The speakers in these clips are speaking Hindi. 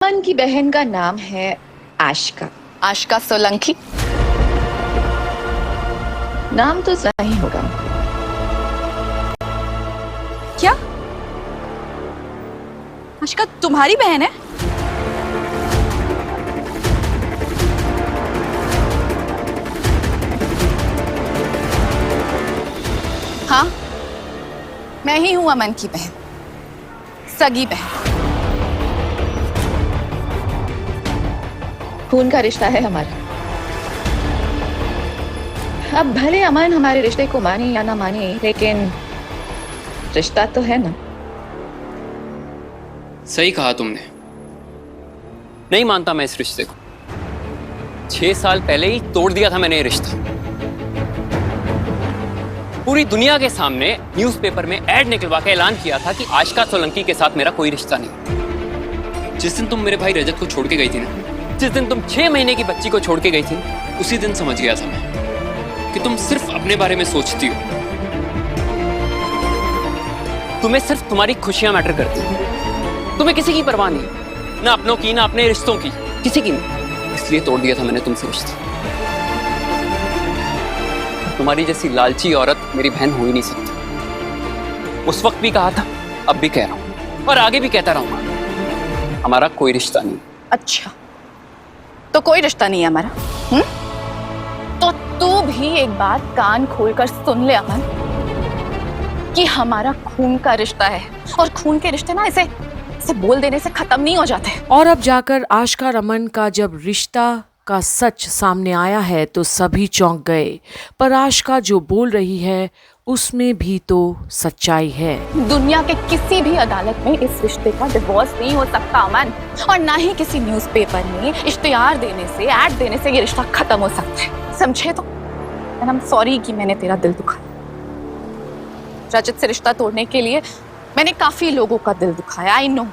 अमन की बहन का नाम है आशिका। आशिका सोलंकी। नाम तो सही होगा। क्या आशिका तुम्हारी बहन है? हाँ, मैं ही हूं अमन की बहन, सगी बहन। खून का रिश्ता है हमारा। अब भले अमन हमारे रिश्ते को माने या ना माने, लेकिन रिश्ता तो है ना। सही कहा तुमने। नहीं मानता मैं इस रिश्ते को। 6 साल पहले ही तोड़ दिया था मैंने ये रिश्ता। पूरी दुनिया के सामने न्यूज़पेपर में ऐड निकलवा के ऐलान किया था कि आशिका सोलंकी के साथ मेरा कोई रिश्ता नहीं। जिस दिन तुम मेरे भाई रजत को छोड़ के गई थी ना, जिस दिन तुम 6 महीने की बच्ची को छोड़ के गई थी, उसी दिन समझ गया था मैं कि तुम सिर्फ अपने बारे में सोचती हो। तुम्हें सिर्फ तुम्हारी खुशियां मैटर करती हैं। तुम्हें किसी की परवाह नहीं, ना अपनों की, ना अपने रिश्तों की, किसी की नहीं। इसलिए तोड़ दिया था मैंने तुमसे रिश्ता। तुम्हारी जैसी लालची औरत मेरी बहन हो ही नहीं सकती। उस वक्त भी कहा था, अब भी कह रहा हूं और आगे भी कहता रहूंगा, हमारा कोई रिश्ता नहीं। अच्छा, तो कोई रिश्ता नहीं है हमारा? तो तू भी एक बात कान खोलकर सुन ले अमन, कि हमारा खून का रिश्ता है, और खून के रिश्ते ना ऐसे बोल देने से खत्म नहीं हो जाते। और अब जाकर आशिका रमन का जब रिश्ता का सच सामने आया है तो सभी चौंक गए। पर आशिका जो बोल रही है उसमें भी तो सच्चाई है। दुनिया के किसी भी अदालत में इस रिश्ते का डिवोर्स नहीं हो सकता अमन, और ना ही किसी न्यूज़पेपर में इश्तिहार देने से, ऐड देने से ये रिश्ता खत्म हो सकता है। समझे? तो आई एम सॉरी कि मैंने तेरा दिल दुखाया। रजत से रिश्ता तोड़ने के लिए मैंने काफी लोगों का दिल दुखाया, आई नो,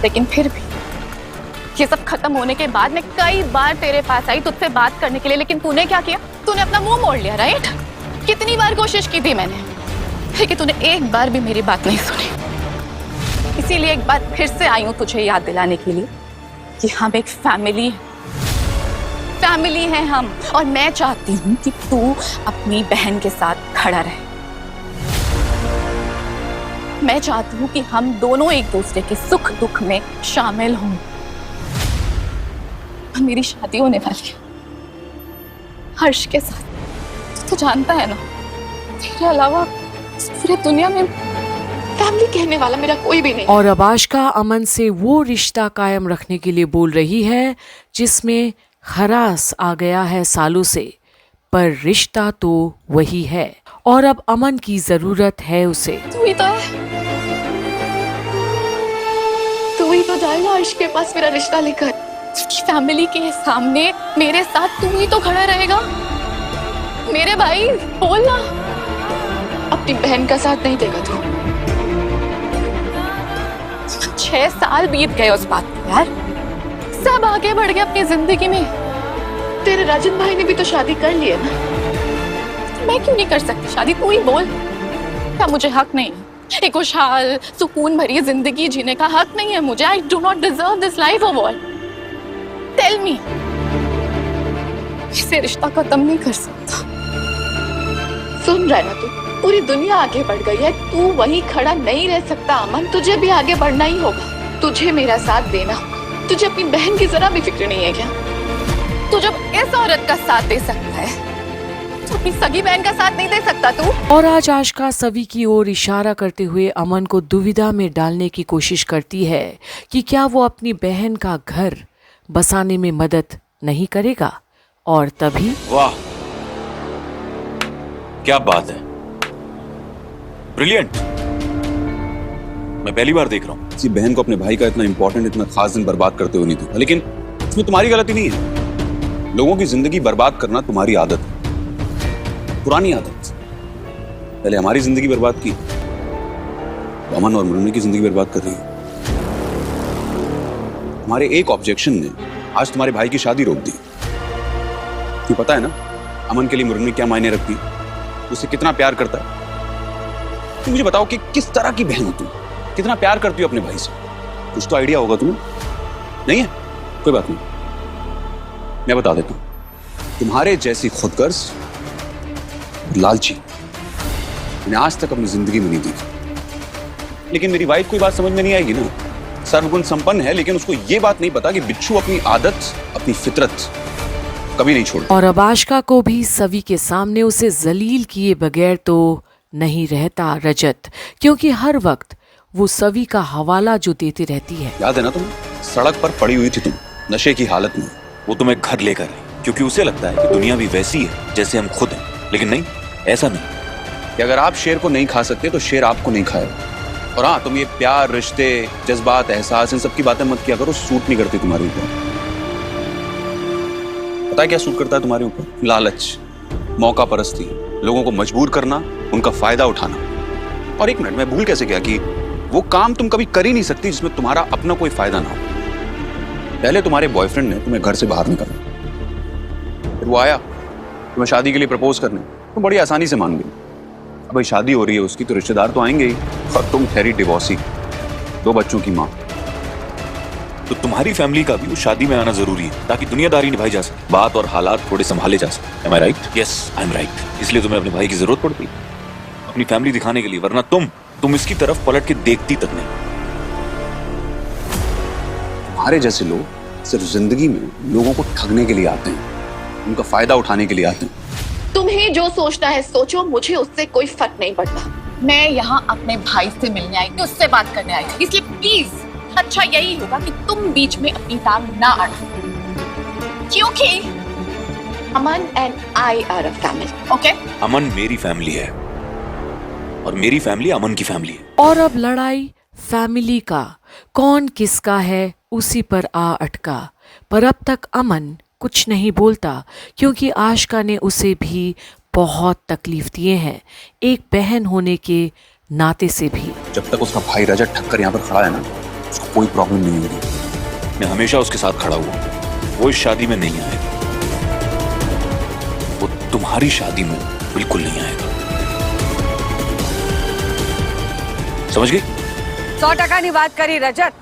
लेकिन फिर भी ये सब खत्म होने के बाद मैं कई बार तेरे पास आई तुझसे बात करने के लिए, लेकिन तूने क्या किया? तूने अपना मुंह मोड़ लिया, राइट? कितनी बार कोशिश की थी मैंने, लेकिन तूने एक बार भी मेरी बात नहीं सुनी। इसीलिए एक बार फिर से आई हूं तुझे याद दिलाने के लिए कि हम एक फैमिली है हम, और मैं चाहती हूं कि तू अपनी बहन के साथ खड़ा रहे। मैं चाहती हूं कि हम दोनों एक दूसरे के सुख दुख में शामिल हों। मेरी शादी होने वाली है हर्ष के साथ, तो जानता है ना, तेरे अलावा पूरी दुनिया में फैमिली कहने वाला मेरा कोई भी नहीं। और अब आशिका अमन से वो रिश्ता कायम रखने के लिए बोल रही है जिसमें खरास आ गया है सालों से, पर रिश्ता तो वही है और अब अमन की जरूरत है उसे। तू ही तो है, तू ही तो जाएगा हर्ष के पास मेरा रिश्ता लेकर। उसकी फैमिली के सामने मेरे साथ तू ही तो खड़ा रहेगा। मेरे भाई बोल ना। अपनी बहन का साथ नहीं देगा तू? 6 साल बीत गए उस बात को यार, सब आगे बढ़ गए अपनी जिंदगी में। तेरे राजन भाई ने भी तो शादी कर ली है ना। मैं क्यों नहीं कर सकती शादी? तू ही बोल, क्या मुझे हक नहीं है एक खुशहाल सुकून भरी जिंदगी जीने का? हक नहीं है मुझे? I do not deserve this life of all. Tell me, इसे रिश्ता खत्म नहीं कर सकता। सुन रहा है ना तू? पूरी दुनिया आगे बढ़ गई है, तू वहीं खड़ा नहीं रह सकता अमन। तुझे भी आगे बढ़ना ही होगा, तुझे मेरा साथ देना होगा। तुझे अपनी बहन की जरा भी फिक्र नहीं है क्या? तू जब इस औरत का साथ दे सकता है तो अपनी सगी बहन का साथ नहीं दे सकता तू? और आज आशिका सभी की ओर इशारा करते हुए अमन को दुविधा में डालने की कोशिश करती है कि क्या वो अपनी बहन का घर बसाने में मदद नहीं करेगा। और तभी वाह, क्या बात है, ब्रिलियंट। मैं पहली बार देख रहा हूँ किसी बहन को अपने भाई का इतना इंपॉर्टेंट, इतना खास दिन बर्बाद करते हुए नहीं देखा। लेकिन इसमें तुम्हारी गलती नहीं है। लोगों की जिंदगी बर्बाद करना तुम्हारी आदत है, पुरानी आदत। पहले हमारी जिंदगी बर्बाद की, तो अमन और मुन्नी की जिंदगी बर्बाद कर रही है। हमारे एक ऑब्जेक्शन ने आज तुम्हारे भाई की शादी रोक दी। तुम्हें पता है ना अमन के लिए मुन्नी क्या मायने रखती है, उसे कितना प्यार करता है। तुम मुझे बताओ कि किस तरह की बहन हो तुम, कितना प्यार करती हो अपने भाई से? कुछ तो आइडिया होगा तुम्हें, नहीं है? कोई बात नहीं, मैं बता देता हूं, तुम्हारे जैसी खुदगर्ज, लालची मैंने आज तक अपनी जिंदगी में नहीं देखी। लेकिन मेरी वाइफ को ये बात समझ में नहीं आएगी ना। सर्वगुण संपन्न है, लेकिन उसको ये बात नहीं पता कि बिच्छू अपनी आदत, अपनी फितरत कभी नहीं छोड़ता। और अब आशिका को भी सवी के सामने उसे जलील किए बगैर तो नहीं रहता रजत, क्योंकि हर वक्त वो सवी का हवाला जो देती रहती है। याद है ना तुम्हें, सड़क पर पड़ी हुई थी तुम, नशे की हालत में। वो तुम्हें घर लेकर आई क्योंकि उसे लगता है कि दुनिया भी वैसी है जैसे हम खुद हैं, लेकिन नहीं, ऐसा नहीं। कि अगर आप शेर को नहीं खा सकते तो शेर आपको नहीं खाएगा। और हाँ, तुम ये प्यार, रिश्ते, जज्बात, एहसास, इन सब की बातें मत किया करो, सूट नहीं करती तुम्हारे ऊपर। पता है क्या सूट करता है तुम्हारे ऊपर? लालच, मौका परस्ती, लोगों को मजबूर करना, उनका फायदा उठाना। और एक मिनट, मैं भूल कैसे गया कि वो काम तुम कभी कर ही नहीं सकती जिसमें तुम्हारा अपना कोई फायदा ना हो। पहले तुम्हारे बॉयफ्रेंड ने तुम्हें घर से बाहर निकाला, फिर वो आया तुम्हें शादी के लिए प्रपोज करने, तुम बड़ी आसानी से मान गई। अब भाई शादी हो रही है उसकी, तो रिश्तेदार तो आएंगे ही, और तुम ठहरी डिवोर्सी, 2 बच्चों की माँ। तो तुम्हारी फैमिली का भी उस शादी में आना जरूरी है ताकि दुनियादारी निभाई जा सके, बात और हालात थोड़े संभाले जा सके। Am I right? Yes, I'm right. इसलिए तुम्हें अपने भाई की जरूरत पड़ती है अपनी फैमिली दिखाने के लिए, वरना तुम इसकी तरफ पलट के देखती तक नहीं। तुम्हारे जैसे लोग सिर्फ जिंदगी में लोगों को ठगने के लिए आते हैं, उनका फायदा उठाने के लिए आते हैं। तुम्हें जो सोचना है सोचो, मुझे उससे कोई फर्क नहीं पड़ता। मैं यहाँ अपने भाई से मिलने आई थी, उससे बात करने आई थी, इसलिए प्लीज अच्छा यही होगा कि तुम बीच में अपनी टांग ना अड़ाओ, क्योंकि Aman and I are a family. Okay, Aman मेरी फैमिली है और मेरी फैमिली अमन की फैमिली है। और अब लड़ाई फैमिली का कौन किसका है उसी पर आ अटका। पर अब तक अमन कुछ नहीं बोलता, क्योंकि आशिका ने उसे भी बहुत तकलीफ दिए हैं, एक बहन होने के नाते से भी। जब तक उसका भाई रजत ठक्कर यहाँ पर खड़ा है ना, उसको कोई प्रॉब्लम नहीं होगी। मैं हमेशा उसके साथ खड़ा हुआ, वो इस शादी में नहीं आएगा, वो तुम्हारी शादी में बिल्कुल नहीं आएगा, समझ गई? 100% नहीं बात करी रजत,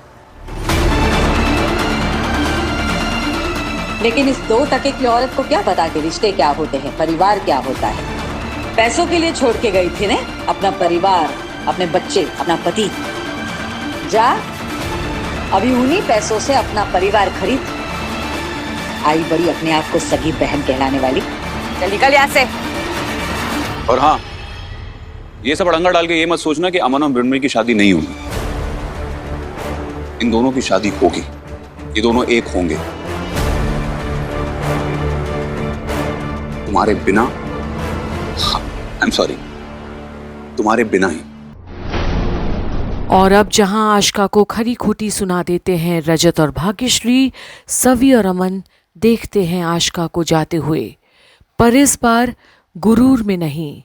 लेकिन इस 2 टके की औरत को क्या पता कि रिश्ते क्या होते हैं, परिवार क्या होता है। पैसों के लिए छोड़ के गई थी ने अपना परिवार, अपने बच्चे, अपना पति। जा अभी उन्हीं पैसों से अपना परिवार खरीद। आई बड़ी अपने आप को सगी बहन कहलाने वाली, चल निकल यहाँ से। और हाँ, ये सब अड़ंगा डाल के ये मत सोचना कि अमन और मृणमयी की शादी नहीं होगी। इन दोनों की शादी होगी, ये दोनों एक होंगे, तुम्हारे बिना। आई एम सॉरी, तुम्हारे बिना ही। और अब जहां आशिका को खरी खोटी सुना देते हैं रजत और भाग्यश्री, सवी और अमन देखते हैं आशिका को जाते हुए, पर इस बार गुरूर में नहीं,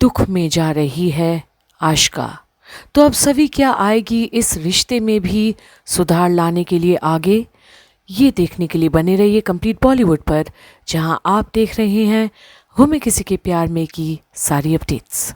दुख में जा रही है आशिका। तो अब सवी क्या आएगी इस रिश्ते में भी सुधार लाने के लिए आगे? ये देखने के लिए बने रहिए कंप्लीट बॉलीवुड पर, जहां आप देख रहे हैं हमें किसी के प्यार में की सारी अपडेट्स।